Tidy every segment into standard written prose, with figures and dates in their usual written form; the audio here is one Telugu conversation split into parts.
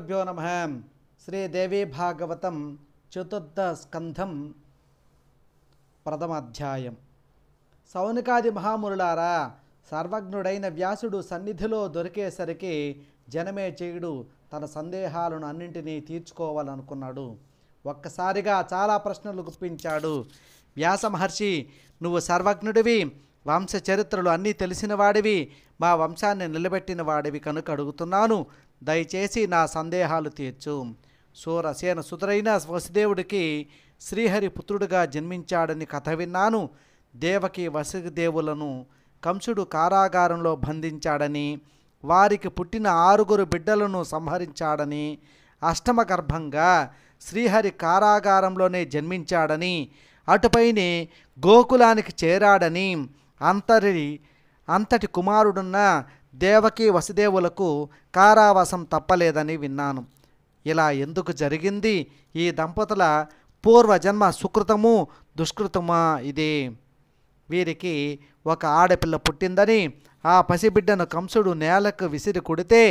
శ్రీగురుభ్యో నమః. శ్రీదేవీ భాగవతం చతుర్థ స్కంధం ప్రథమ అధ్యాయం. సౌనకాది మహామునులారా, సర్వజ్ఞుడైన వ్యాసుడు సన్నిధిలో దొరికేసరికి జనమేజయుడు తన సందేహాలను అన్నింటినీ తీర్చుకోవాలనుకున్నాడు. ఒక్కసారిగా చాలా ప్రశ్నలు గుప్పించాడు. వ్యాస మహర్షి, నువ్వు సర్వజ్ఞుడివి, వంశ చరిత్రలు అన్నీ తెలిసిన వాడివి, మా వంశాన్ని నిలబెట్టిన వాడివి కనుక అడుగుతున్నాను, దయచేసి నా సందేహాలు తీర్చు. సూరసేన సుతుడైన వసుదేవుడికి శ్రీహరి పుత్రుడిగా జన్మించాడని కథ విన్నాను. దేవకి వసుదేవులను కంసుడు కారాగారంలో బంధించాడని, వారికి పుట్టిన 6 బిడ్డలను సంహరించాడని, అష్టమ గర్భంగా శ్రీహరి కారాగారంలోనే జన్మించాడని, అటుపైనే గోకులానికి చేరాడని, అంతటి కుమారుడున్న దేవకి వసుదేవులకు కారావాసం తప్పలేదని విన్నాను. ఇలా ఎందుకు జరిగింది? ఈ దంపతుల పూర్వజన్మ సుకృతము దుష్కృతమా ఇదే? వీరికి ఒక ఆడపిల్ల పుట్టిందని, ఆ పసిబిడ్డను కంసుడు నేలకు విసిరి కొడితే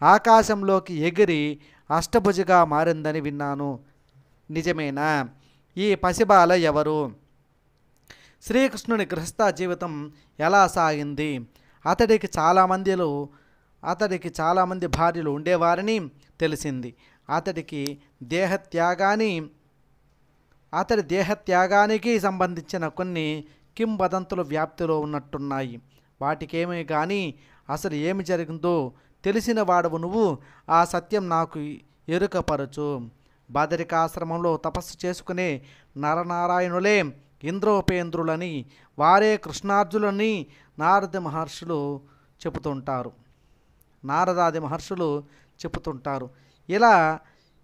ఆకాశంలోకి ఎగిరి అష్టభుజిగా మారిందని విన్నాను. నిజమేనా? ఈ పసిబాల ఎవరు? శ్రీకృష్ణుని గృహస్థ జీవితం ఎలా సాగింది? అతడికి చాలామంది భార్యలు ఉండేవారని తెలిసింది. అతడి దేహత్యాగానికి సంబంధించిన కొన్ని కింవదంతులు వ్యాప్తిలో ఉన్నట్టున్నాయి. వాటికేమీ కానీ అసలు ఏమి జరిగిందో తెలిసిన వాడవు నువ్వు, ఆ సత్యం నాకు ఎరుకపరచు. బదరికాశ్రమంలో తపస్సు చేసుకునే నరనారాయణులే ఇంద్రోపేంద్రులని, వారే కృష్ణార్జులని నారదాది మహర్షులు చెబుతుంటారు.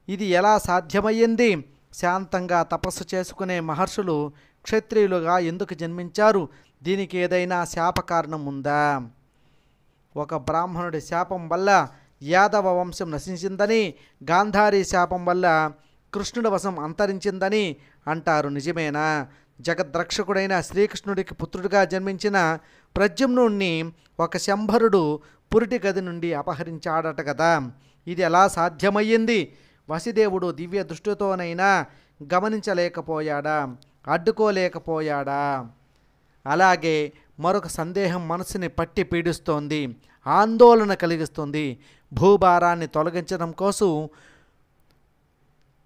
ఇది ఎలా సాధ్యమయ్యింది? శాంతంగా తపస్సు చేసుకునే మహర్షులు క్షత్రియులుగా ఎందుకు జన్మించారు? దీనికి ఏదైనా శాప కారణం ఉందా? ఒక బ్రాహ్మణుడి శాపం వల్ల యాదవ వంశం నశించిందని, గాంధారీ శాపం వల్ల కృష్ణుడి వశం అంతరించిందని అంటారు. నిజమేనా? జగద్రక్షకుడైన శ్రీకృష్ణుడికి పుత్రుడిగా జన్మించిన ప్రద్యుమ్నుణ్ణి ఒక శంభరుడు పురిటి గది నుండి అపహరించాడట కదా, ఇది ఎలా సాధ్యమయ్యింది? వసుదేవుడు దివ్య దృష్టితోనైనా గమనించలేకపోయాడా? అడ్డుకోలేకపోయాడా? అలాగే మరొక సందేహం మనసుని పట్టి పీడిస్తోంది, ఆందోళన కలిగిస్తుంది. భూభారాన్ని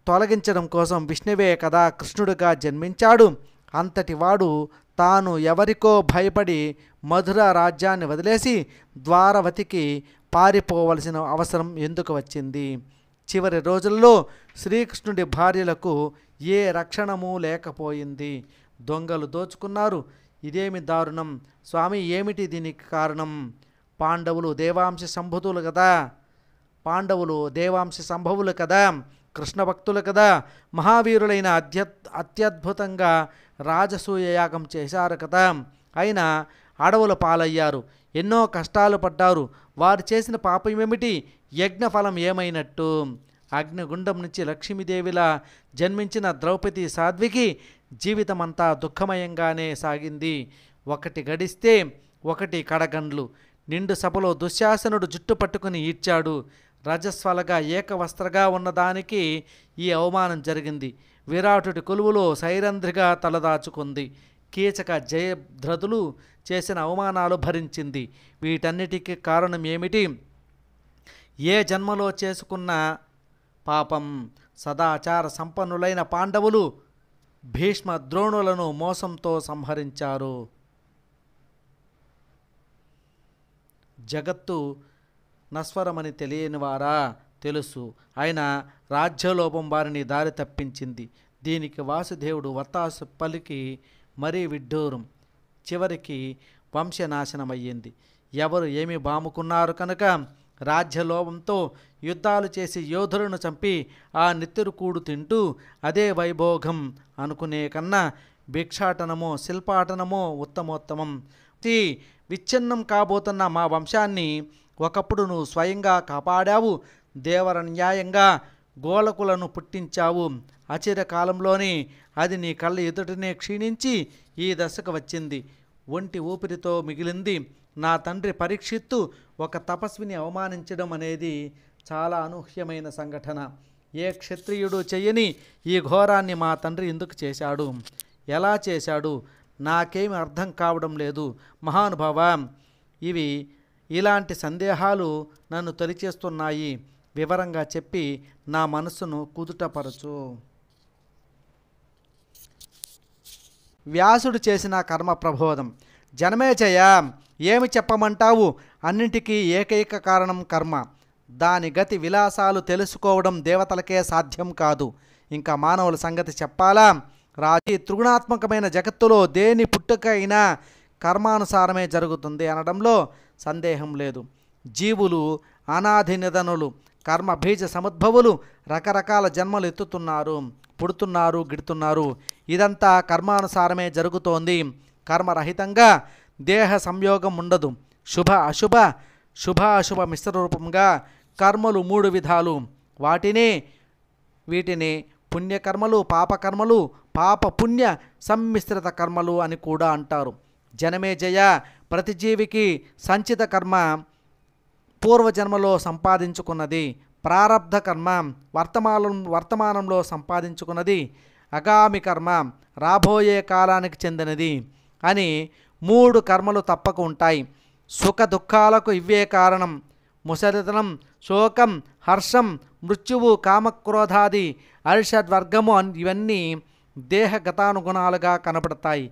తొలగించడం కోసం విష్ణువే కదా కృష్ణుడిగా జన్మించాడు. అంతటి వాడు తాను ఎవరికో భయపడి మధుర రాజ్యాన్ని వదిలేసి ద్వారవతికి పారిపోవలసిన అవసరం ఎందుకు వచ్చింది? చివరి రోజుల్లో శ్రీకృష్ణుడి భార్యలకు ఏ రక్షణము లేకపోయింది. దొంగలు దోచుకున్నారు. ఇదేమి దారుణం స్వామి, ఏమిటి దీనికి కారణం? పాండవులు దేవాంశ సంభవులు కదా, కృష్ణ భక్తులు కదా, మహావీరులైన అత్యద్భుతంగా రాజసూయ యాగం చేశారు కదా. అయినా అడవుల పాలయ్యారు, ఎన్నో కష్టాలు పడ్డారు. వారు చేసిన పాపం ఏమిటి? యజ్ఞఫలం ఏమైనట్టు? అగ్నిగుండం నుంచి లక్ష్మీదేవిలా జన్మించిన ద్రౌపది సాధ్వికి జీవితమంతా దుఃఖమయంగానే సాగింది. ఒకటి గడిస్తే ఒకటి కడగండ్లు. నిండు సభలో దుశ్శాసనుడు జుట్టు పట్టుకుని ఈడ్చాడు. రజస్వలగా ఏకవస్త్రగా ఉన్నదానికి ఈ అవమానం జరిగింది. విరాటుడి కొలువులో సైరంధ్రిగా తలదాచుకుంది. కీచక జయద్రథులు చేసిన అవమానాలు భరించింది. వీటన్నిటికీ కారణం ఏమిటి? ఏ జన్మలో చేసుకున్న పాపం. సదాచార సంపన్నులైన పాండవులు భీష్మ ద్రోణులను మోసంతో సంహరించారు. జగత్తు నశ్వరమని తెలియని వారా? తెలుసు. అయినా రాజ్యలోపం వారిని దారి తప్పించింది. దీనికి వాసుదేవుడు వత్తాసు పలికి మరీ విడ్డూరం. చివరికి వంశనాశనమయ్యింది. ఎవరు ఏమి బాముకున్నారు కనుక రాజ్యలోభంతో యుద్ధాలు చేసి యోధులను చంపి ఆ నెత్తురు కూడు తింటూ అదే వైభోగం అనుకునే కన్నా భిక్షాటనమో శిల్పాటనమో ఉత్తమోత్తమం. విచ్ఛిన్నం కాబోతున్న మా వంశాన్ని ఒకప్పుడు నువ్వు స్వయంగా కాపాడావు. దేవర న్యాయంగా గోలకులను పుట్టించావు. అచిరకాలంలోనే అది నీ కళ్ళ ఎదుటనే క్షీణించి ఈ దశకు వచ్చింది. ఒంటి ఊపిరితో మిగిలింది. నా తండ్రి పరీక్షిత్తు ఒక తపస్విని అవమానించడం అనేది చాలా అనూహ్యమైన సంఘటన. ఏ క్షత్రియుడు చెయ్యని ఈ ఘోరాన్ని మా తండ్రి ఎందుకు చేశాడు, ఎలా చేశాడు, నాకేమి అర్థం కావడం లేదు మహానుభావ. ఇలాంటి సందేహాలు నన్ను తొలిచేస్తున్నాయి. వివరంగా చెప్పి నా మనస్సును కుదుటపరచు. వ్యాసుడు చేసిన కర్మ ప్రబోధం. జనమేజయ, ఏమి చెప్పమంటావు? అన్నింటికీ ఏకైక కారణం కర్మ. దాని గతి విలాసాలు తెలుసుకోవడం దేవతలకే సాధ్యం కాదు, ఇంకా మానవుల సంగతి చెప్పాలా? రాజీ త్రిగుణాత్మకమైన జగత్తులో దేని పుట్టుక అయినా కర్మానుసారమే జరుగుతుంది అనడంలో సందేహం లేదు. జీవులు అనాది నిధనులు, కర్మ బీజ సముద్భవులు, రకరకాల జన్మలు ఎత్తుతున్నారు, పుడుతున్నారు, గిడుతున్నారు. ఇదంతా కర్మానుసారమే జరుగుతోంది. కర్మరహితంగా దేహ సంయోగం ఉండదు. శుభ అశుభ మిశ్ర రూపంగా కర్మలు 3 విధాలు. వీటిని పుణ్యకర్మలు, పాపకర్మలు, పాప పుణ్య సమ్మిశ్రిత కర్మలు అని కూడా అంటారు. జనమేజయ, ప్రతి జీవికి సంచిత కర్మ పూర్వజన్మలో సంపాదించుకున్నది, ప్రారబ్ధ కర్మ వర్తమానంలో సంపాదించుకున్నది, అగామి కర్మ రాబోయే కాలానికి చెందినది అని 3 కర్మలు తప్పక ఉంటాయి. సుఖ దుఃఖాలకు ఇవే కారణం. ముసలితనం, శోకం, హర్షం, మృత్యువు, కామక్రోధాది అరిషడ్వర్గము ఇవన్నీ దేహగతానుగుణాలుగా కనబడతాయి.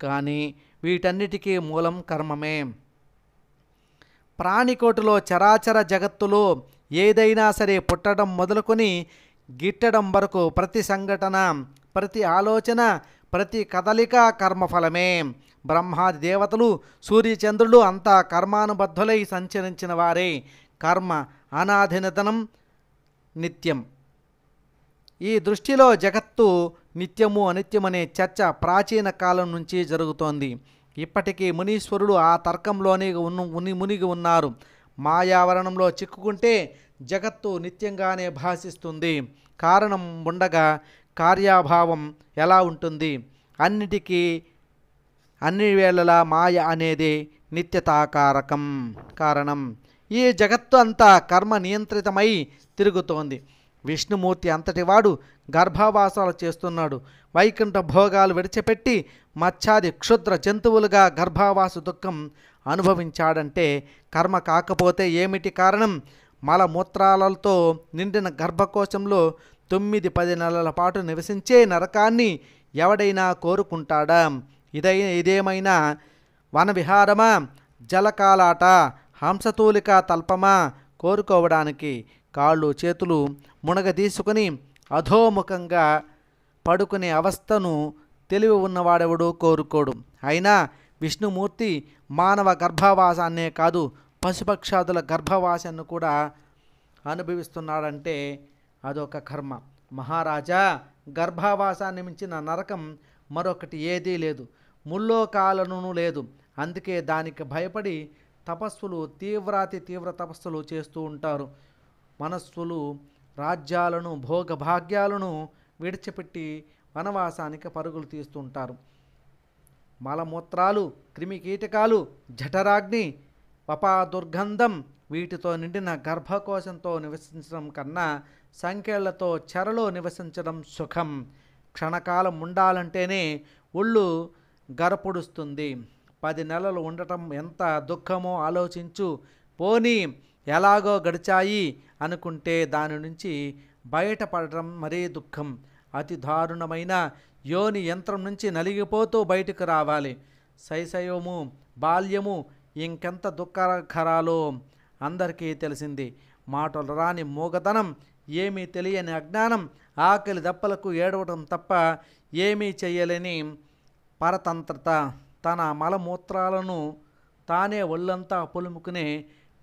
కానీ వీటన్నిటికీ మూలం కర్మమే. ప్రాణికోటిలో చరాచర జగత్తులో ఏదైనా సరే పుట్టడం మొదలుకొని గిట్టడం వరకు ప్రతి సంఘటన, ప్రతి ఆలోచన, ప్రతి కదలిక కర్మఫలమే. బ్రహ్మాది దేవతలు, సూర్యచంద్రులు అంతా కర్మానుబద్ధులై సంచరించిన వారే. కర్మ అనాదినిధనం, నిత్యం. ఈ దృష్టిలో జగత్తు నిత్యము అనిత్యమనే చర్చ ప్రాచీన కాలం నుంచి జరుగుతోంది. ఇప్పటికీ మునీశ్వరులు ఆ తర్కంలోనే మునిగి ఉన్నారు. మాయావరణంలో చిక్కుకుంటే జగత్తు నిత్యంగానే భాషిస్తుంది. కారణం ఉండగా కార్యాభావం ఎలా ఉంటుంది? అన్ని వేళలా మాయ అనేది నిత్యతాకారకం కారణం. ఈ జగత్తు అంతా కర్మ నియంత్రితమై తిరుగుతోంది. విష్ణుమూర్తి అంతటివాడు గర్భావాసాలు చేస్తున్నాడు. వైకుంఠ భోగాలు విడిచిపెట్టి మత్స్యాది క్షుద్ర జంతువులుగా గర్భావాస దుఃఖం అనుభవించాడంటే కర్మ కాకపోతే ఏమిటి కారణం? మలమూత్రాలతో నిండిన గర్భకోశంలో 9-10 నెలల పాటు నివసించే నరకాన్ని ఎవడైనా కోరుకుంటాడా? ఇదేమైనా వనవిహారమా, జలకాలాట, హంసతూలిక తల్పమా? కోరుకోవడానికి కాళ్ళు చేతులు మునగదీసుకుని అధోముఖంగా పడుకునే అవస్థను తెలివి ఉన్నవాడెవడూ కోరుకోడు. అయినా విష్ణుమూర్తి మానవ గర్భవాసాన్నే కాదు, పశుపక్షాదుల గర్భవాసాన్ని కూడా అనుభవిస్తున్నాడంటే అదొక కర్మ. మహారాజా, గర్భావాసాన్ని మించిన నరకం మరొకటి ఏదీ లేదు, ముల్లోకాలను లేదు. అందుకే దానికి భయపడి తపస్సులు తీవ్ర తపస్సులు చేస్తూ ఉంటారు. మనస్సులు రాజ్యాలను, భోగభాగ్యాలను విడిచిపెట్టి వనవాసానికి పరుగులు తీస్తుంటారు. మలమూత్రాలు, క్రిమికీటకాలు, జఠరాగ్ని, పపాదుర్గంధం వీటితో నిండిన గర్భకోశంతో నివసించడం కన్నా సంఖ్యలతో చెరలో నివసించడం సుఖం. క్షణకాలం ఉండాలంటేనే ఒళ్ళు గరపుడుస్తుంది. 10 నెలలు ఉండటం ఎంత దుఃఖమో ఆలోచించు. పోనీ ఎలాగో గడిచాయి అనుకుంటే దాని నుంచి బయటపడటం మరీ దుఃఖం. అతి దారుణమైన యోని యంత్రం నుంచి నలిగిపోతూ బయటకు రావాలి. శైశవము, బాల్యము ఇంకెంత దుఃఖకరాలో అందరికీ తెలిసింది. మాటలు రాని మూగతనం, ఏమీ తెలియని అజ్ఞానం, ఆకలి దప్పలకు ఏడవటం తప్ప ఏమీ చెయ్యలేని పరతంత్రత, తన మలమూత్రాలను తానే ఒళ్ళంతా పులుముకునే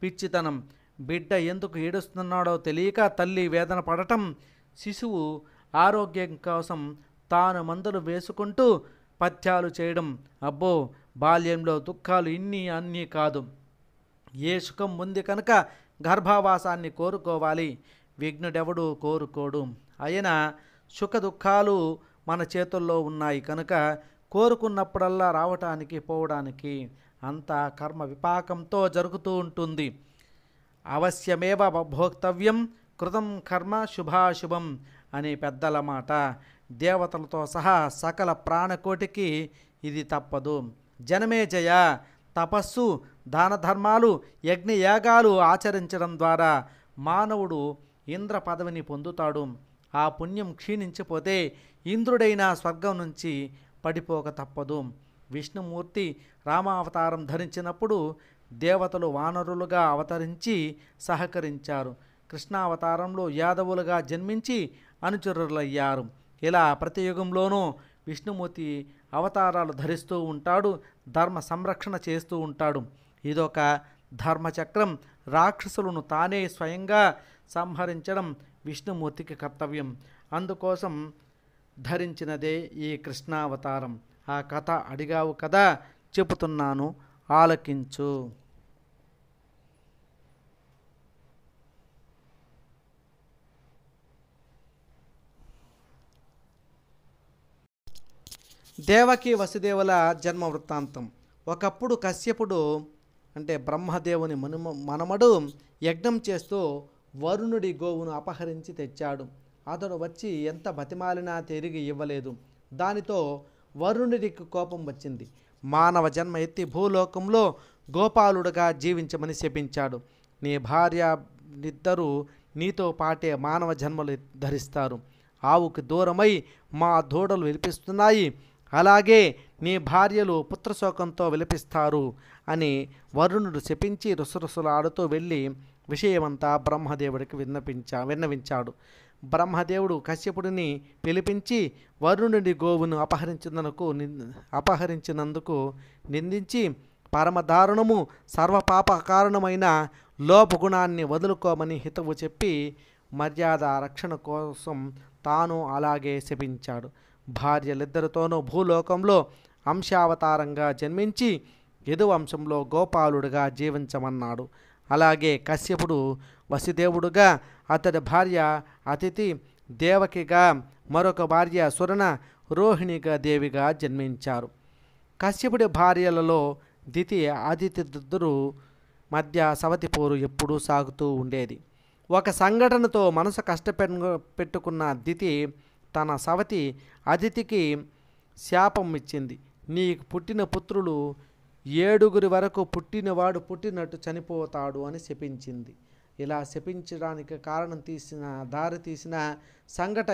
పిచ్చితనం, బిడ్డ ఎందుకు ఏడుస్తున్నాడో తెలియక తల్లి వేదన పడటం, శిశువు ఆరోగ్యం కోసం తాను మందులు వేసుకుంటూ పథ్యాలు చేయడం. అబ్బో, బాల్యంలో దుఃఖాలు అన్నీ కాదు. ఏ సుఖం ఉంది కనుక గర్భావాసాన్ని కోరుకోవాలి. విఘ్నుడెవడు కోరుకోడు. అయినా సుఖ దుఃఖాలు మన చేతుల్లో ఉన్నాయి కనుక కోరుకున్నప్పుడల్లా రావటానికి పోవడానికి అంతా కర్మ విపాకంతో జరుగుతూ ఉంటుంది. అవశ్యమేవ భోక్తవ్యం కృతం కర్మ శుభాశుభం అనే పెద్దల మాట. దేవతలతో సహా సకల ప్రాణకోటికి ఇది తప్పదు. జనమేజయ, తపస్సు, దాన ధర్మాలు, యజ్ఞయాగాలు ఆచరించడం ద్వారా మానవుడు ఇంద్ర పదవిని పొందుతాడు. ఆ పుణ్యం క్షీణించిపోతే ఇంద్రుడైన స్వర్గం నుంచి పడిపోక తప్పదు. విష్ణుమూర్తి రామావతారం ధరించినప్పుడు దేవతలు వానరులుగా అవతరించి సహకరించారు. కృష్ణావతారంలో యాదవులుగా జన్మించి అనుచరులయ్యారు. ఇలా ప్రతి యుగంలోనూ విష్ణుమూర్తి అవతారాలు ధరిస్తూ ఉంటాడు, ధర్మ సంరక్షణ చేస్తూ ఉంటాడు. ఇదొక ధర్మచక్రం. రాక్షసులను తానే స్వయంగా సంహరించడం విష్ణుమూర్తికి కర్తవ్యం. అందుకోసం ధరించినదే ఈ కృష్ణావతారం. ఆ కథ అడిగావు కదా, చెబుతున్నాను, ఆలకించు. దేవకి వసుదేవుల జన్మ వృత్తాంతం. ఒకప్పుడు కశ్యపుడు అంటే బ్రహ్మదేవుని మనమడు యజ్ఞం చేస్తూ వరుణుడి గోవును అపహరించి తెచ్చాడు. అతడు వచ్చి ఎంత బతిమాలినా తిరిగి ఇవ్వలేదు. దానితో వరుణుడికి కోపం వచ్చింది. మానవ జన్మ ఎత్తి భూలోకంలో గోపాలుడుగా జీవించమని శపించాడు. నీ భార్యనిద్దరూ నీతో పాటే మానవ జన్మలు ధరిస్తారు. ఆవుకి దూరమై మా దూడలు విలిపిస్తున్నాయి, అలాగే నీ భార్యలు పుత్రశోకంతో విలపిస్తారు అని వరుణుడు శపించి రుసరుసలాడుతూ వెళ్ళి విషయమంతా బ్రహ్మదేవుడికి విన్నవించాడు. బ్రహ్మదేవుడు కశ్యపుడిని పిలిపించి వరుణుడి గోవును అపహరించినందుకు నిందించి పరమదారుణము సర్వపాప కారణమైన లోపగుణాన్ని వదులుకోమని హితవు చెప్పి మర్యాద రక్షణ కోసం తాను అలాగే శపించాడు. భార్యలిద్దరితోనూ భూలోకంలో అంశావతారంగా జన్మించి యదువంశంలో గోపాలుడుగా జీవించమన్నాడు. అలాగే కశ్యపుడు వసుదేవుడుగా, అతడి భార్య అతిథి దేవకిగా, మరొక భార్య సురణ రోహిణిగా దేవిగా జన్మించారు. కశ్యపుడి భార్యలలో దితి ఆదిత్యుద్దరు మధ్య సవతి పోరు ఎప్పుడూ సాగుతూ ఉండేది. ఒక సంఘటనతో మనసు కష్టపెట్టుకున్న దితి తన సవతి అదితికి శాపం ఇచ్చింది. నీకు పుట్టిన పుత్రులు 7 వరకు పుట్టినవాడు పుట్టినట్టు చనిపోతాడు అని శపించింది. ఇలా శపించడానికి దారి తీసిన సంఘట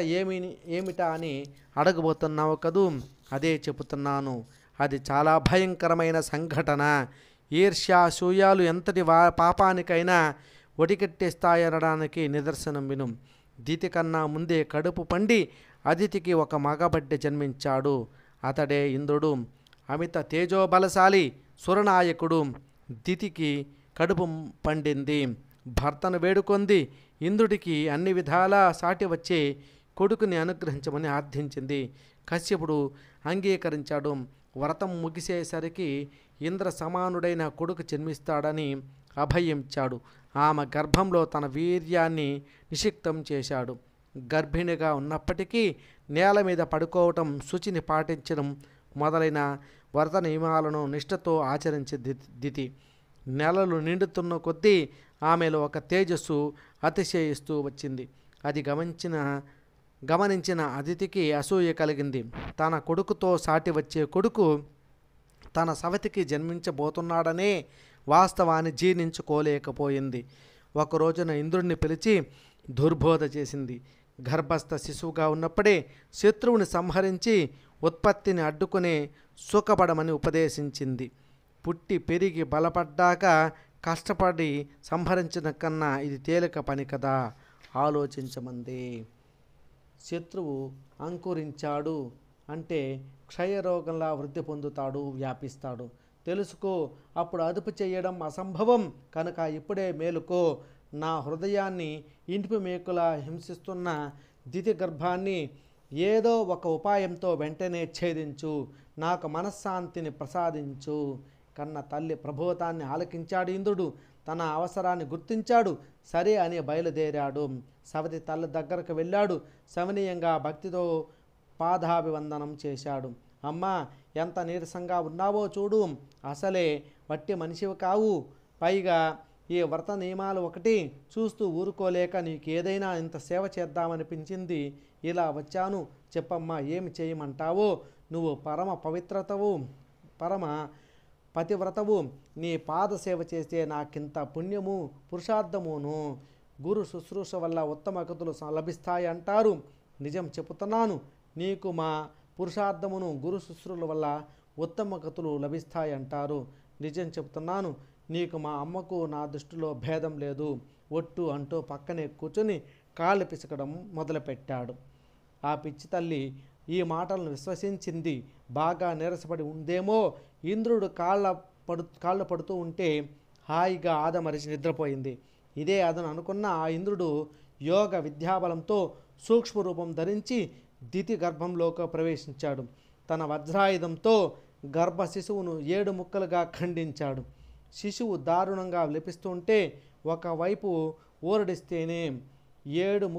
ఏమిటా అని అడగబోతున్నావు కదూ, అదే చెబుతున్నాను. అది చాలా భయంకరమైన సంఘటన. ఈర్ష్యాసూయాలు ఎంతటి పాపానికైనా ఒడిగట్టేస్తాయనడానికి నిదర్శనం విను. దితి కన్నా ముందే కడుపు పండి అదితికి ఒక మగబిడ్డ జన్మించాడు. అతడే ఇంద్రుడు. అమిత తేజోబలశాలి సురనాయకుడు. దితికి కడుపు పండింది. భర్తను వేడుకొంది. ఇంద్రుడికి అన్ని విధాలా సాటి వచ్చే కొడుకుని అనుగ్రహించమని ఆర్థించింది. కశ్యపుడు అంగీకరించాడు. వ్రతం ముగిసేసరికి ఇంద్ర సమానుడైన కొడుకు జన్మిస్తాడని అభయించాడు. ఆమె గర్భంలో తన వీర్యాన్ని నిషిక్తం చేశాడు. గర్భిణిగా ఉన్నప్పటికీ నేల మీద పడుకోవటం, శుచిని పాటించడం మొదలైన వ్రత నియమాలను నిష్ఠతో ఆచరించే దితి నెలలు నిండుతున్న కొద్దీ ఆమెలో ఒక తేజస్సు అతిశయిస్తూ వచ్చింది. అది గమనించిన అదితికి అసూయ కలిగింది. తన కొడుకుతో సాటి వచ్చే కొడుకు తన సవతికి జన్మించబోతున్నాడనే వాస్తవాన్ని జీర్ణించుకోలేకపోయింది. ఒకరోజున ఇంద్రుడిని పిలిచి దుర్బోధ చేసింది. గర్భస్థ శిశువుగా ఉన్నప్పుడే శత్రువుని సంహరించి ఉత్పత్తిని అడ్డుకునే సుఖపడమని ఉపదేశించింది. పుట్టి పెరిగి బలపడ్డాక కష్టపడి సంహరించిన కన్నా ఇది తేలిక పని కదా, ఆలోచించమంది. శత్రువు అంకురించాడు అంటే క్షయరోగంలా వృద్ధి పొందుతాడు, వ్యాపిస్తాడు. తెలుసుకో, అప్పుడు అదుపు చేయడం అసంభవం. కనుక ఇప్పుడే మేలుకో. నా హృదయాన్ని ఇంటిపి మేకులా హింసిస్తున్న దితి గర్భాన్ని ఏదో ఒక ఉపాయంతో వెంటనే ఛేదించు. నాకు మనశ్శాంతిని ప్రసాదించు. కన్న తల్లి ప్రభోతాన్ని ఆలకించాడు ఇంద్రుడు. తన అవసరాన్ని గుర్తించాడు. సరే అని బయలుదేరాడు. సవతి తల్లి దగ్గరకు వెళ్ళాడు. సవనీయంగా భక్తితో పాదాభివందనం చేశాడు. అమ్మా, ఎంత నీరసంగా ఉన్నావో చూడు. అసలే వట్టి మనిషివి కావు. పైగా ఈ వ్రత నియమాలు ఒకటి చూస్తూ ఊరుకోలేక నీకేదైనా ఇంత సేవ చేద్దామనిపించింది. ఇలా వచ్చాను, చెప్పమ్మా ఏమి చేయమంటావో. నువ్వు పరమ పవిత్రతవు, పరమ పతివ్రతవు. నీ పాద సేవ చేస్తే నాకింత పుణ్యము పురుషార్థమును, గురు శుశ్రూష వల్ల ఉత్తమ గతులు లభిస్తాయి అంటారు. నిజం చెబుతున్నాను, నీకు మా పురుషార్థమును గురు శుశ్రూషల వల్ల ఉత్తమ గతులు లభిస్తాయి అంటారు. నిజం చెబుతున్నాను, నీకు మా అమ్మకు నా దృష్టిలో భేదం లేదు. ఒట్టు అంటూ పక్కనే కూర్చొని కాళ్ళు పిసకడం మొదలుపెట్టాడు. ఆ పిచ్చి తల్లి ఈ మాటలను విశ్వసించింది. బాగా నీరసపడి ఉందేమో. ఇంద్రుడు కాళ్ళ పడుతూ ఉంటే హాయిగా ఆదమరిచి నిద్రపోయింది. ఇదే అదను అనుకున్న ఆ ఇంద్రుడు యోగ విద్యాబలంతో సూక్ష్మ రూపం ధరించి దితి గర్భంలోకి ప్రవేశించాడు. తన వజ్రాయుధంతో గర్భ శిశువును 7 ముక్కలుగా ఖండించాడు. శిశువు దారుణంగా విలపిస్తుంటే ఒకవైపు ఊరడిస్తేనే 7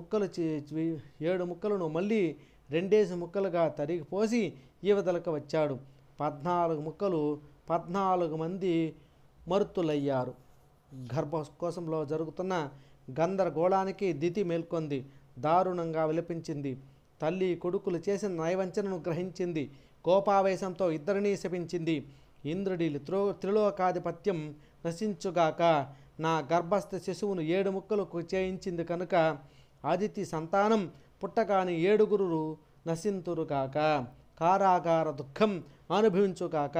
ముక్కలను మళ్ళీ 2 ముక్కలుగా తరిగిపోసి యువతలకు వచ్చాడు. 14 ముక్కలు 14 మంది మరుతులయ్యారు. గర్భకోశంలో జరుగుతున్న గందరగోళానికి దితి మేల్కొంది. దారుణంగా విలపించింది. తల్లి కొడుకులు చేసిన నైవంచనను గ్రహించింది. కోపావేశంతో ఇద్దరినీ శపించింది. ఇంద్రుడి త్రిలోకాధిపత్యం నశించుగాక. నా గర్భస్థ శిశువును 7 ముక్కలకు చేయించింది కనుక అదితి సంతానం పుట్టగాని 7 నశింతురుగాక. కారాగార దుఃఖం అనుభవించుగాక.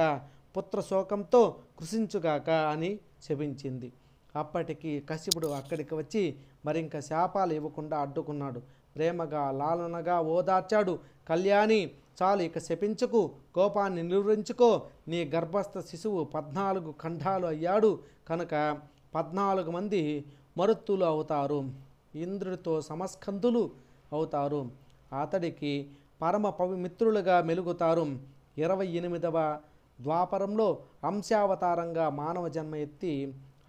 పుత్రశోకంతో కృషించుగాక అని శపించింది. అప్పటికి కశ్యపుడు అక్కడికి వచ్చి మరింక శాపాలు ఇవ్వకుండా అడ్డుకున్నాడు. ప్రేమగా లాలనగా ఓదార్చాడు. కళ్యాణి, చాలు, ఇక శపించుకు, కోపాన్ని నిలువరించుకో. నీ గర్భస్థ శిశువు 14 ఖండాలు అయ్యాడు కనుక 14 మంది మరుత్తులు అవుతారు. ఇంద్రుడితో సమస్కంధులు అవుతారు. అతడికి పరమ పవిమిత్రులుగా మెలుగుతారు. 28వ ద్వాపరంలో అంశావతారంగా మానవ జన్మ ఎత్తి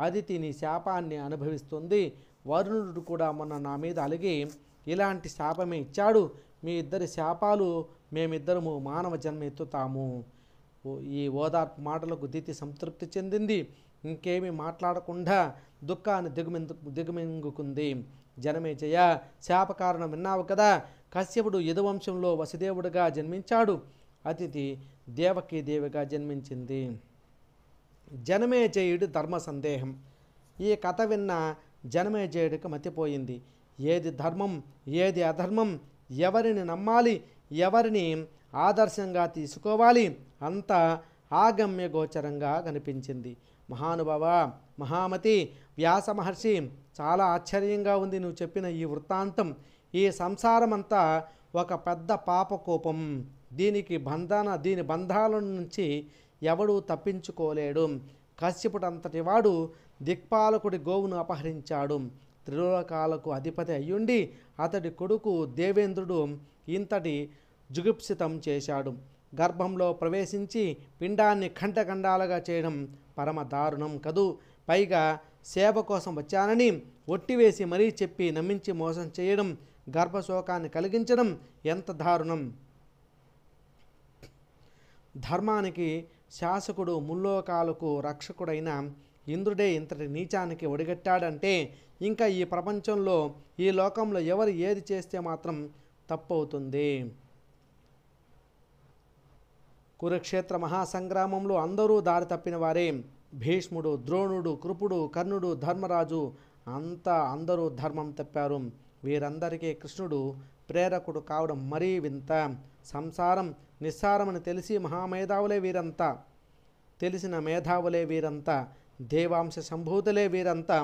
అదితిని శాపాన్ని అనుభవిస్తుంది. వరుణుడు కూడా మొన్న నా మీద అలిగి ఇలాంటి శాపమే ఇచ్చాడు. మీ ఇద్దరి శాపాలు మేమిద్దరము మానవ జన్మ ఎత్తుతాము. ఈ ఓదార్పు మాటలకు దితి సంతృప్తి చెందింది. ఇంకేమీ మాట్లాడకుండా దుఃఖాన్ని దిగమింగుకుంది. జనమేజయ, శాప కారణం విన్నావు కదా. కశ్యపుడు యదువంశంలో వసుదేవుడిగా జన్మించాడు. అతిథి దేవకీదేవిగా జన్మించింది. జనమేజయుడి ధర్మ సందేహం. ఈ కథ విన్న జనమేజయుడికి మతిపోయింది. ఏది ధర్మం, ఏది అధర్మం, ఎవరిని నమ్మాలి, ఎవరిని ఆదర్శంగా తీసుకోవాలి అంతా ఆగమ్య గోచరంగా కనిపించింది. మహానుభావ, మహామతి, వ్యాస మహర్షి, చాలా ఆశ్చర్యంగా ఉంది నువ్వు చెప్పిన ఈ వృత్తాంతం. ఈ సంసారమంతా ఒక పెద్ద పాపకోపం. దీని బంధాల నుంచి ఎవడూ తప్పించుకోలేడు. కశ్యపుడంతటి వాడు దిక్పాలకుడి గోవును అపహరించాడు. త్రిలోకాలకు అధిపతి అయ్యుండి అతడి కొడుకు దేవేంద్రుడు ఇంతటి జుగుప్సితం చేశాడు. గర్భంలో ప్రవేశించి పిండాన్ని ఖండఖండాలుగా చేయడం పరమ దారుణం కదూ. పైగా సేవ కోసం వచ్చానని ఒట్టివేసి మరీ చెప్పి నమ్మించి మోసం చేయడం, గర్భశోకాన్ని కలిగించడం ఎంత దారుణం. ధర్మానికి శాసకుడు, ముల్లోకాలకు రక్షకుడైన ఇంద్రుడే ఇంతటి నీచానికి ఒడిగట్టాడంటే ఇంకా ఈ ప్రపంచంలో, ఈ లోకంలో ఎవరు ఏది చేస్తే మాత్రం తప్పవుతుంది. కురుక్షేత్ర మహాసంగ్రామంలో అందరూ దారి తప్పిన వారే. భీష్ముడు, ద్రోణుడు, కృపుడు, కర్ణుడు, ధర్మరాజు అందరూ ధర్మం తప్పారు. వీరందరికీ కృష్ణుడు ప్రేరకుడు కావడం మరీ వింత. సంసారం నిస్సారమని తెలిసి మహామేధావులే వీరంతా, తెలిసిన మేధావులే వీరంతా, దేవాంశ సంభూతులే వీరంతా,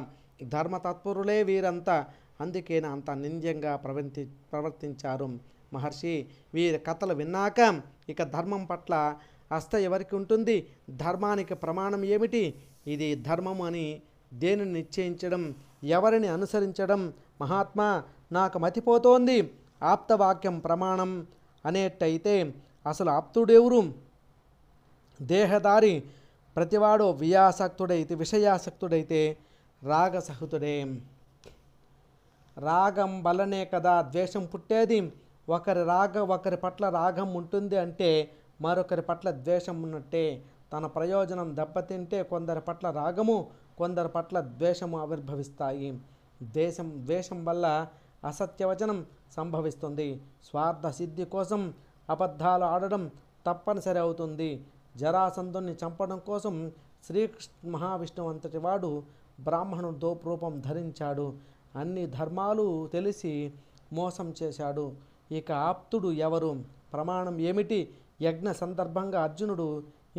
ధర్మతత్పరులే వీరంతా. అందుకేనా అంత నింద్యంగా ప్రవర్తించారు. మహర్షి, వీరి కథలు విన్నాక ఇక ధర్మం పట్ల అస్థ ఎవరికి ఉంటుంది? ధర్మానికి ప్రమాణం ఏమిటి? ఇది ధర్మం అని దేనిని నిశ్చయించడం, ఎవరిని అనుసరించడం? మహాత్మా, నాకు మతిపోతోంది. ఆప్తవాక్యం ప్రమాణం అనేట్టయితే అసలు ఆప్తుడెవరు? దేహదారి ప్రతివాడు విషయాసక్తుడైతే రాగసహితుడే. రాగం వల్లనే కదా ద్వేషం పుట్టేది. ఒకరి పట్ల రాగం ఉంటుంది అంటే మరొకరి పట్ల ద్వేషం ఉన్నట్టే. తన ప్రయోజనం దెబ్బతింటే కొందరి పట్ల రాగము, కొందరి పట్ల ద్వేషము ఆవిర్భవిస్తాయి. ద్వేషం వల్ల అసత్యవచనం సంభవిస్తుంది. స్వార్థ సిద్ధి కోసం అబద్ధాలు ఆడడం తప్పనిసరి అవుతుంది. జరాసంధుని చంపడం కోసం శ్రీకృష్ణ మహావిష్ణువు అంతటి వాడు బ్రాహ్మణుడు రూపం ధరించాడు. అన్ని ధర్మాలు తెలిసి మోసం చేశాడు. ఇక ఆప్తుడు ఎవరు? ప్రమాణం ఏమిటి? యజ్ఞ సందర్భంగా అర్జునుడు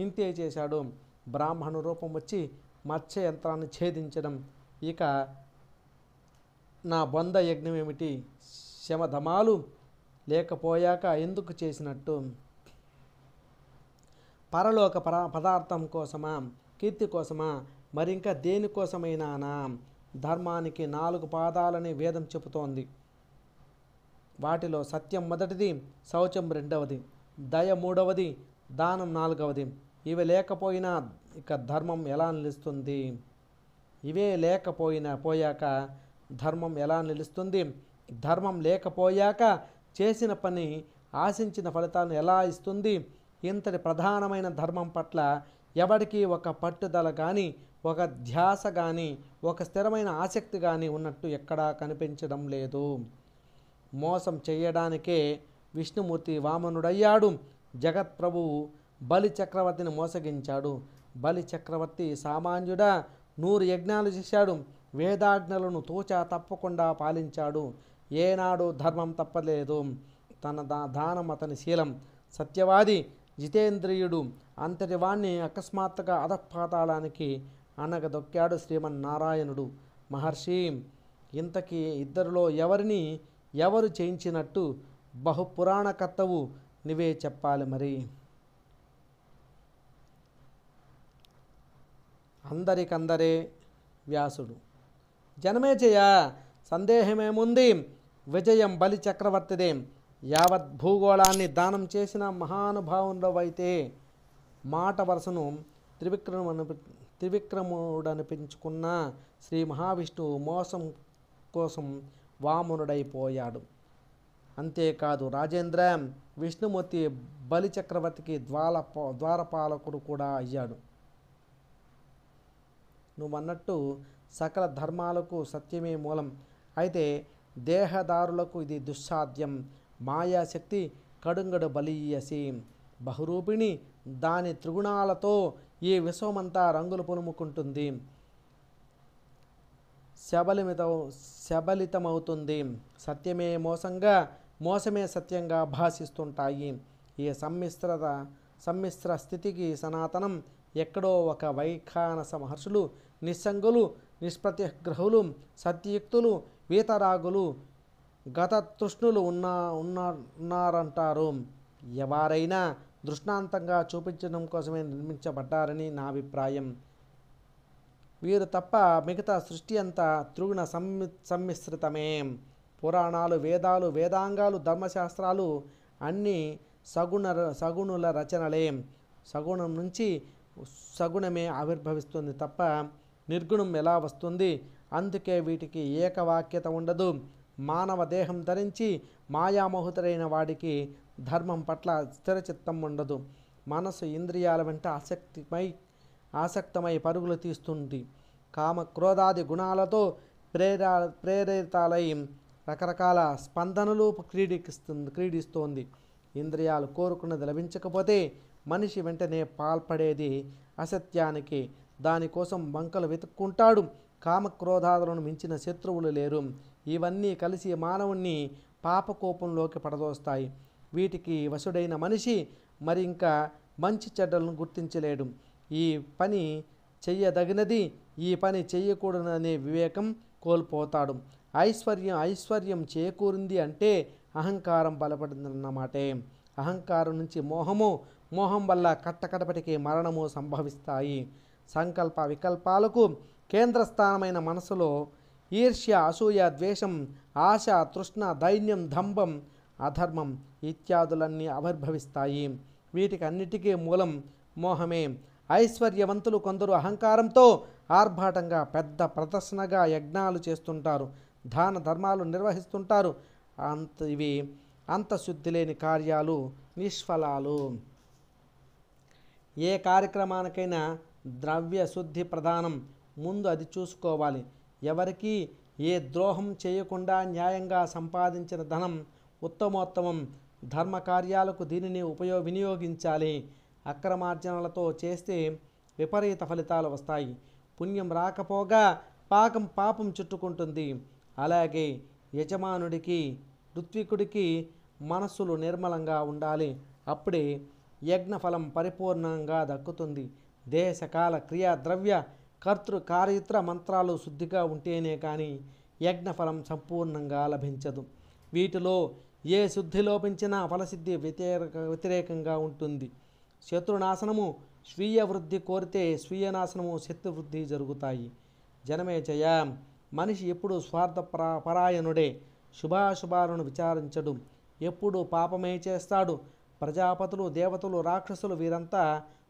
ఇంతే చేశాడు. బ్రాహ్మణు రూపం వచ్చి మత్స్య యంత్రాన్ని ఛేదించడం. ఇక నా బొంద యజ్ఞం ఏమిటి? శమధమాలు లేకపోయాక ఎందుకు చేసినట్టు? పరలోక పదార్థం కోసమా? కీర్తి కోసమా? మరింకా దేనికోసమైనానా? ధర్మానికి 4 పాదాలని వేదం చెబుతోంది. వాటిలో సత్యం మొదటిది, శౌచం రెండవది, దయ మూడవది, దానం నాలుగవది. ఇవి లేకపోయినా ఇక ధర్మం ఎలా నిలుస్తుంది? ఇవే పోయాక ధర్మం ఎలా నిలుస్తుంది? ధర్మం లేకపోయాక చేసిన పని ఆశించిన ఫలితాలను ఎలా ఇస్తుంది? ఇంతటి ప్రధానమైన ధర్మం పట్ల ఎవరికి ఒక పట్టుదల కానీ, ఒక ధ్యాస కానీ, ఒక స్థిరమైన ఆసక్తి కానీ ఉన్నట్టు ఎక్కడా కనిపించడం లేదు. మోసం చేయడానికే విష్ణుమూర్తి వామనుడయ్యాడు. జగత్ప్రభువు బలి చక్రవర్తిని మోసగించాడు. బలి చక్రవర్తి సామాన్యుడా 100 యజ్ఞాలు చేశాడు. వేదాజ్ఞలను తూచా తప్పకుండా పాలించాడు. ఏనాడు ధర్మం తప్పలేదు. తన దానం అతని శీలం. సత్యవాది, జితేంద్రియుడు. అంతటి వాణ్ణి అకస్మాత్తుగా అధపాతాళానికి అనగదొక్కాడు శ్రీమన్నారాయణుడు. మహర్షి, ఇంతకీ ఇద్దరిలో ఎవరు చేయించినట్టు? బహుపురాణకర్తవు, నువ్వే చెప్పాలి మరి. అందరికందరే వ్యాసుడు. జనమేజయ, సందేహమేముంది? విజయం బలి చక్రవర్తిదే. యావత్ భూగోళాన్ని దానం చేసిన మహానుభావుడవైతే మాట వరుసను త్రివిక్రముడనిపించుకున్న శ్రీ మహావిష్ణువు మోసం కోసం వామనుడైపోయాడు. అంతేకాదు రాజేంద్ర, విష్ణుమూర్తి బలి చక్రవర్తికి ద్వారపాలకుడు కూడా అయ్యాడు. నువ్వన్నట్టు సకల ధర్మాలకు సత్యమే మూలం. అయితే దేహదారులకు ఇది దుస్సాధ్యం. మాయాశక్తి కడుంగడు బలీయసి బహురూపిణి. దాని త్రిగుణాలతో ఈ విశ్వమంతా రంగులు పులుముకుంటుంది, శబలితమవుతుంది. సత్యమే మోసంగా, మోసమే సత్యంగా భాషిస్తుంటాయి. ఈ సమ్మిశ్ర స్థితికి సనాతనం ఎక్కడో ఒక వైఖానస మహర్షులు, నిస్సంగులు, నిష్ప్రతిగ్రహులు, సత్యయుక్తులు, వీతరాగులు, గతతృష్ణులు ఉన్నారంటారు. ఎవరైనా దృష్టాంతంగా చూపించడం కోసమే నిర్మించబడ్డారని నా అభిప్రాయం. వీరు తప్ప మిగతా సృష్టి అంతా త్రిగుణ సమ్మిశ్రితమే. పురాణాలు, వేదాలు, వేదాంగాలు, ధర్మశాస్త్రాలు అన్నీ సగుణుల రచనలే. సగుణం నుంచి సగుణమే ఆవిర్భవిస్తుంది తప్ప నిర్గుణం ఎలా వస్తుంది? అందుకే వీటికి ఏకవాక్యత ఉండదు. మానవ దేహం ధరించి మాయామోహితుడైన వాడికి ధర్మం పట్ల స్థిరచిత్తం ఉండదు. మనసు ఇంద్రియాల వెంట ఆసక్తమై పరుగులు తీస్తుంది. కామ క్రోధాది గుణాలతో ప్రేరితాలై రకరకాల స్పందనలు క్రీడిస్తోంది. ఇంద్రియాలు కోరుకున్నది లభించకపోతే మనిషి వెంటనే పాల్పడేది అసత్యానికి. దానికోసం వంకలు వెతుక్కుంటాడు. కామక్రోధాదులను మించిన శత్రువులు లేరు. ఇవన్నీ కలిసి మానవుణ్ణి పాపకోపంలోకి పడదోస్తాయి. వీటికి వశుడైన మనిషి మరి ఇంకా మంచి చెడ్డలను గుర్తించలేడు. ఈ పని చెయ్యదగినది, ఈ పని చెయ్యకూడదనే వివేకం కోల్పోతాడు. ఐశ్వర్యం చేకూరింది అంటే అహంకారం బలపడిందన్నమాటే. అహంకారం నుంచి మోహం వల్ల కట్టకడపటికి మరణము సంభవిస్తాయి. సంకల్ప వికల్పాలకు కేంద్రస్థానమైన మనసులో ఈర్ష్య, అసూయ, ద్వేషం, ఆశ, తృష్ణ, దైన్యం, దంభం, అధర్మం ఇత్యాదులన్నీ ఆవిర్భవిస్తాయి. వీటికి అన్నిటికీ మూలం మోహమే. ఐశ్వర్యవంతులు కొందరు అహంకారంతో ఆర్భాటంగా పెద్ద ప్రదర్శనగా యజ్ఞాలు చేస్తుంటారు, దాన ధర్మాలు నిర్వహిస్తుంటారు. ఇవి అంతశుద్ధి లేని కార్యాలు, నిష్ఫలాలు. ఏ కార్యక్రమానికైనా ద్రవ్య శుద్ధి ప్రధానం. ముందు అది చూసుకోవాలి. ఎవరికి ఏ ద్రోహం చేయకుండా న్యాయంగా సంపాదించిన ధనం ఉత్తమోత్తమం. ధర్మకార్యాలకు దీనిని వినియోగించాలి. అక్రమార్జనలతో చేస్తే విపరీత ఫలితాలు వస్తాయి. పుణ్యం రాకపోగా పాపం చుట్టుకుంటుంది. అలాగే యజమానుడికి ఋత్వికుడికి మనస్సులు నిర్మలంగా ఉండాలి. అప్పుడే యజ్ఞఫలం పరిపూర్ణంగా దక్కుతుంది. దేశకాల క్రియా ద్రవ్య కర్తృకార్యత్ర మంత్రాలు శుద్ధిగా ఉంటేనే కానీ యజ్ఞఫలం సంపూర్ణంగా లభించదు. వీటిలో ఏ శుద్ధి లోపించినా ఫలసిద్ధి వ్యతిరేకంగా ఉంటుంది. శత్రునాశనము స్వీయ వృద్ధి కోరితే స్వీయ నాశనము శత్రువృద్ధి జరుగుతాయి. జనమేజయ, మనిషి ఎప్పుడు పరాయణుడే. శుభాశుభాలను విచారించడు. ఎప్పుడు పాపమే చేస్తాడు. ప్రజాపతులు, దేవతలు, రాక్షసులు వీరంతా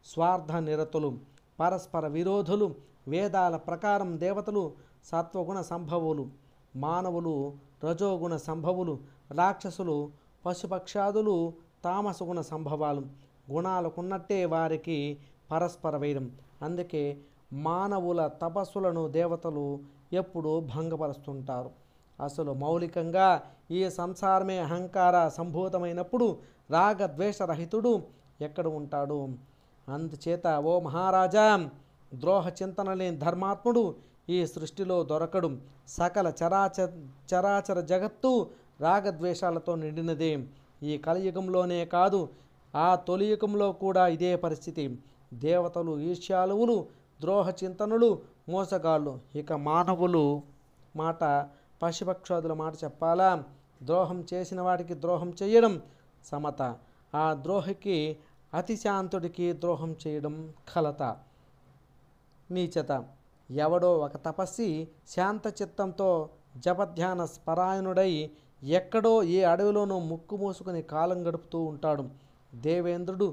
స్వార్థ నిరతులు, పరస్పర విరోధులు. వేదాల ప్రకారం దేవతలు సత్వగుణ సంభవులు, మానవులు రజోగుణ సంభవులు, రాక్షసులు పశుపక్షాదులు తామసగుణ సంభవాలు. గుణాలకున్నట్టే వారికి పరస్పర వైరం. అందుకే మానవుల తపస్సులను దేవతలు ఎప్పుడూ భంగపరుస్తుంటారు. అసలు మౌలికంగా ఈ సంసారమే అహంకార సంభూతమైనప్పుడు రాగద్వేషరహితుడు ఎక్కడ ఉంటాడు? అందుచేత ఓ మహారాజా, ద్రోహ చింతన లేని ధర్మాత్ముడు ఈ సృష్టిలో దొరకడు. సకల చరాచర జగత్తు రాగద్వేషాలతో నిండినదే. ఈ కలియుగంలోనే కాదు, ఆ తొలియుగంలో కూడా ఇదే పరిస్థితి. దేవతలు ఈర్ష్యాలువులు, ద్రోహ చింతనులు, మోసగాళ్ళు. ఇక మానవులు మాట, పశుపక్షాదుల మాట చెప్పాలా? ద్రోహం చేసిన వాడికి ద్రోహం చేయడం సమత. ఆ ద్రోహికి అతిశాంతుడికి ద్రోహం చేయడం కలత, నీచత. ఎవడో ఒక తపస్సి శాంత చిత్తంతో జపధ్యాన పరాయణుడై ఎక్కడో ఏ అడవిలోనో ముక్కు మూసుకుని కాలం గడుపుతూ ఉంటాడు. దేవేంద్రుడు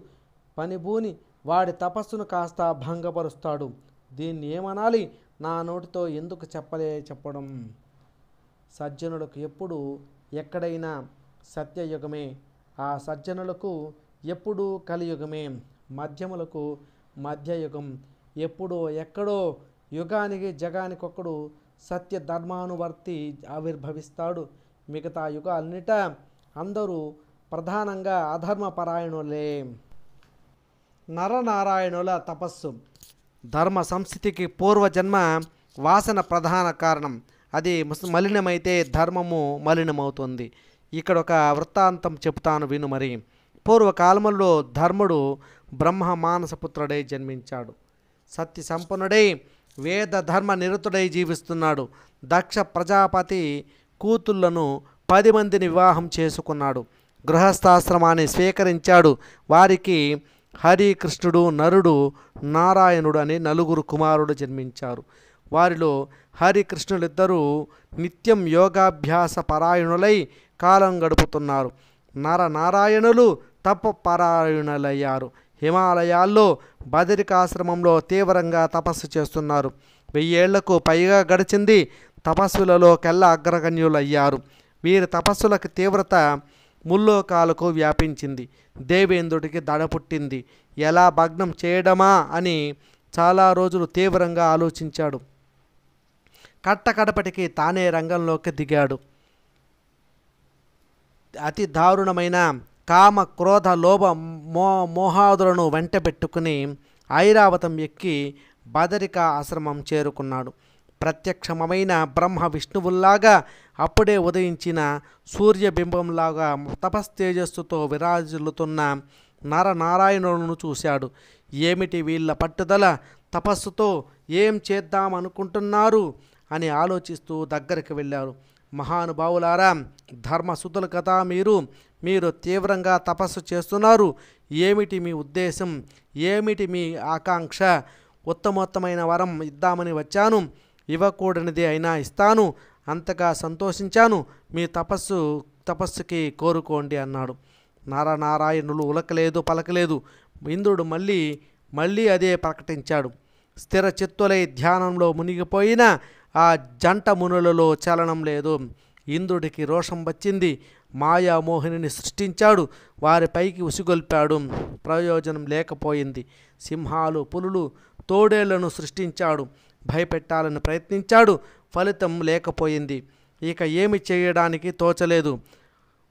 పనిబూని వాడి తపస్సును కాస్త భంగపరుస్తాడు. దీన్ని ఏమనాలి? నా నోటితో ఎందుకు చెప్పడం? సజ్జనులకు ఎప్పుడు ఎక్కడైనా సత్యయుగమే. ఆ సజ్జనులకు ఎప్పుడూ కలియుగమే. మధ్యములకు మధ్యయుగం. ఎప్పుడో ఎక్కడో యుగానికి జగానికొక్కడు సత్య ధర్మానువర్తి ఆవిర్భవిస్తాడు. మిగతా యుగాలన్నిట అందరూ ప్రధానంగా అధర్మపరాయణులే. నరనారాయణుల తపస్సు ధర్మ సంస్థితికి పూర్వజన్మ వాసన ప్రధాన కారణం. అది మలినమైతే ధర్మము మలినమవుతుంది. ఇక్కడ ఒక వృత్తాంతం చెబుతాను విను మరి. పూర్వకాలములో ధర్ముడు బ్రహ్మ మానసపుత్రుడై జన్మించాడు. సత్య సంపన్నుడై వేద ధర్మ నిరతుడై జీవిస్తున్నాడు. దక్ష ప్రజాపతి కూతుళ్లను 10 మందిని వివాహం చేసుకున్నాడు. గృహస్థాశ్రమాన్ని స్వీకరించాడు. వారికి హరి, కృష్ణుడు, నరుడు, నారాయణుడు అనే 4 కుమారుడు జన్మించారు. వారిలో హరికృష్ణులిద్దరూ నిత్యం యోగాభ్యాస పరాయణులై కాలం గడుపుతున్నారు. నరనారాయణులు తపపరాయణులయ్యారు. హిమాలయాల్లో బదరికాశ్రమంలో తీవ్రంగా తపస్సు చేస్తున్నారు. 1000 ఏళ్లకు పైగా గడిచింది. తపస్సులలో కెల్లా అగ్రగణ్యులయ్యారు. వీరి తపస్సులకు తీవ్రత ముల్లోకాలకు వ్యాపించింది. దేవేంద్రుడికి దడ పుట్టింది. ఎలా భగ్నం చేయడమా అని చాలా రోజులు తీవ్రంగా ఆలోచించాడు. కట్టకడపటికి తానే రంగంలోకి దిగాడు. అతి దారుణమైన కామ, క్రోధ, లోభ, మోహాదులను వెంటబెట్టుకుని ఐరావతం ఎక్కి బదరిక ఆశ్రమం చేరుకున్నాడు. ప్రత్యక్షమైన బ్రహ్మ విష్ణువుల్లాగా అప్పుడే ఉదయించిన సూర్యబింబంలాగా తపస్తేజస్సుతో విరాజిల్లుతున్న నరనారాయణులను చూశాడు. ఏమిటి వీళ్ళ పట్టుదల? తపస్సుతో ఏం చేద్దామనుకుంటున్నారు అని ఆలోచిస్తూ దగ్గరికి వెళ్ళారు. మహానుభావులారా, ధర్మసుతులు కదా మీరు తీవ్రంగా తపస్సు చేస్తున్నారు. ఏమిటి మీ ఉద్దేశం? ఏమిటి మీ ఆకాంక్ష? ఉత్తమోత్తమైన వరం ఇద్దామని వచ్చాను. ఇవ్వకూడనిది అయినా ఇస్తాను. అంతగా సంతోషించాను. మీ తపస్సుకి కోరుకోండి అన్నాడు. నారాయణులు ఉలకలేదు, పలకలేదు. ఇంద్రుడు మళ్ళీ అదే ప్రకటించాడు. స్థిర చిత్తులై ధ్యానంలో మునిగిపోయిన ఆ జంట మునులలో చలనం లేదు. ఇంద్రుడికి రోషం వచ్చింది. మాయామోహిని సృష్టించాడు. వారిపైకి ఉసిగొల్పాడు. ప్రయోజనం లేకపోయింది. సింహాలు, పులులు, తోడేళ్లను సృష్టించాడు. భయపెట్టాలని ప్రయత్నించాడు. ఫలితం లేకపోయింది. ఇక ఏమి చేయడానికి తోచలేదు.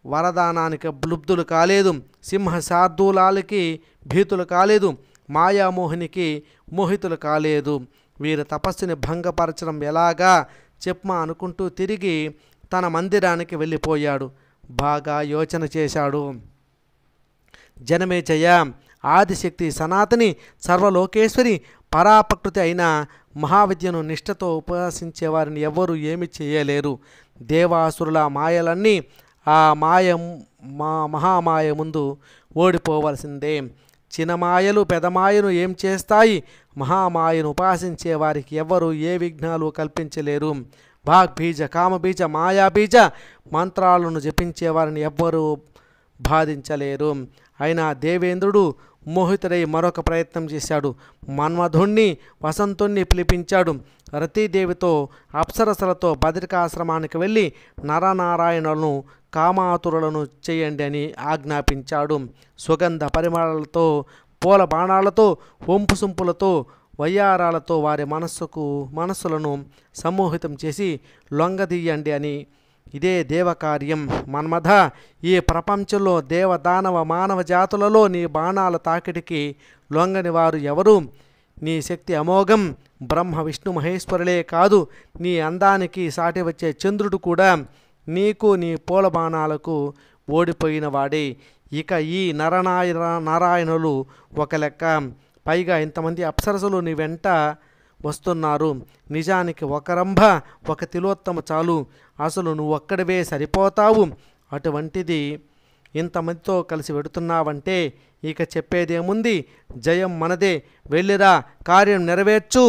వరదానానికి బ్లుబ్ధులు కాలేదు. సింహశార్దూలాలకి భీతులు కాలేదు. మాయామోహినికి మోహితులు కాలేదు. వీరి తపస్సుని భంగపరచడం ఎలాగా చెప్పమా అనుకుంటూ తిరిగి తన మందిరానికి వెళ్ళిపోయాడు. బాగా యోచన చేశాడు. జనమేజయ, ఆదిశక్తి సనాతని సర్వలోకేశ్వరి పరాప్రకృతి అయిన మహావిద్యను నిష్ఠతో ఉపాసించే వారిని ఎవ్వరూ ఏమి చేయలేరు. దేవాసురుల మాయలన్నీ ఆ మహామాయ ముందు ఓడిపోవలసిందే. చిన్నమాయలు పెదమాయను ఏం చేస్తాయి? మహామాయను ఉపాసించే వారికి ఎవ్వరూ ఏ విఘ్నాలు కల్పించలేరు. వాగ్బీజ, కామబీజ, మాయాబీజ మంత్రాలను జపించే వారిని ఎవ్వరూ బాధించలేరు. అయినా దేవేంద్రుడు మోహితుడై మరొక ప్రయత్నం చేశాడు. మన్మధుణ్ణి, వసంతుణ్ణి పిలిపించాడు. రతీదేవితో, అప్సరసలతో బదరికాశ్రమానికి వెళ్ళి నరనారాయణులను కామాతురులను చేయండి అని ఆజ్ఞాపించాడు. సుగంధ పరిమళాలతో, పూల బాణాలతో, వంపు సొంపులతో, వయ్యారాలతో వారి మనస్సులను సమ్మోహితం చేసి లొంగదీయండి అని. ఇదే దేవకార్యం. మన్మథ, ఈ ప్రపంచంలో దేవదానవ మానవ జాతులలో నీ బాణాల తాకిడికి లొంగని వారు ఎవరు? నీ శక్తి అమోఘం. బ్రహ్మ విష్ణు మహేశ్వరులే కాదు, నీ అందానికి సాటి వచ్చే చంద్రుడు కూడా నీకు నీ పూల బాణాలకు ఓడిపోయిన వాడే. ఇక ఈ నారాయణులు ఒక లెక్క. పైగా ఇంతమంది అప్సరసులు నీ వెంట వస్తున్నారు. నిజానికి ఒక రంభ, ఒక తిలోత్తమ చాలు. అసలు నువ్వు ఒక్కడివే సరిపోతావు. అటువంటిది ఇంతమందితో కలిసి వెడుతున్నావంటే ఇక చెప్పేదేముంది? జయం మనదే. వెళ్ళిరా, కార్యం నెరవేర్చు.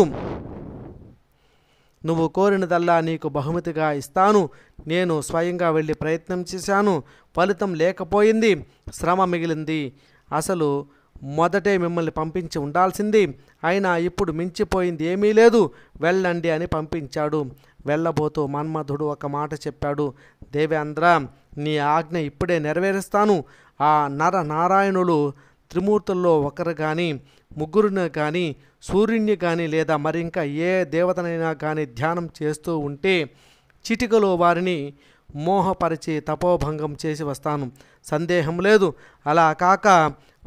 నువ్వు కోరినదల్లా నీకు బహుమతిగా ఇస్తాను. నేను స్వయంగా వెళ్ళి ప్రయత్నం చేశాను. ఫలితం లేకపోయింది. శ్రమ మిగిలింది. అసలు మొదటే మిమ్మల్ని పంపించి ఉండాల్సింది. అయినా ఇప్పుడు మించిపోయింది ఏమీ లేదు. వెళ్ళండి అని పంపించాడు. వెళ్ళబోతూ మన్మధుడు ఒక మాట చెప్పాడు. దేవేంద్ర, నీ ఆజ్ఞ ఇప్పుడే నెరవేరుస్తాను. ఆ నారాయణులు త్రిమూర్తుల్లో ఒకరు కానీ, ముగ్గురుని కానీ, సూర్యుని కానీ లేదా మరింకా ఏ దేవతనైనా కానీ ధ్యానం చేస్తూ ఉంటే చిటికలో వారిని మోహపరిచి తపోభంగం చేసి వస్తాను. సందేహం లేదు. అలా కాక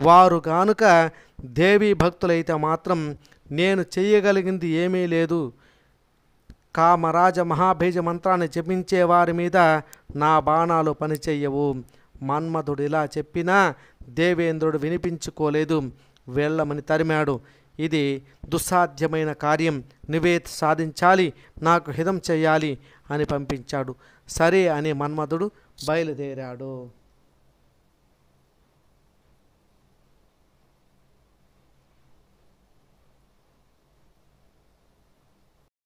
వారు కానుక దేవీ భక్తులైతే మాత్రం నేను చెయ్యగలిగింది ఏమీ లేదు. కామరాజ మహాబీజ మంత్రాన్ని జపించే వారి మీద నా బాణాలు పనిచెయ్యవు. మన్మధుడు ఇలా చెప్పినా దేవేంద్రుడు వినిపించుకోలేదు. వెళ్ళమని తరిమాడు. ఇది దుస్సాధ్యమైన కార్యం. నువ్వే సాధించాలి, నాకు హితం చెయ్యాలి అని పంపించాడు. సరే అని మన్మధుడు బయలుదేరాడు.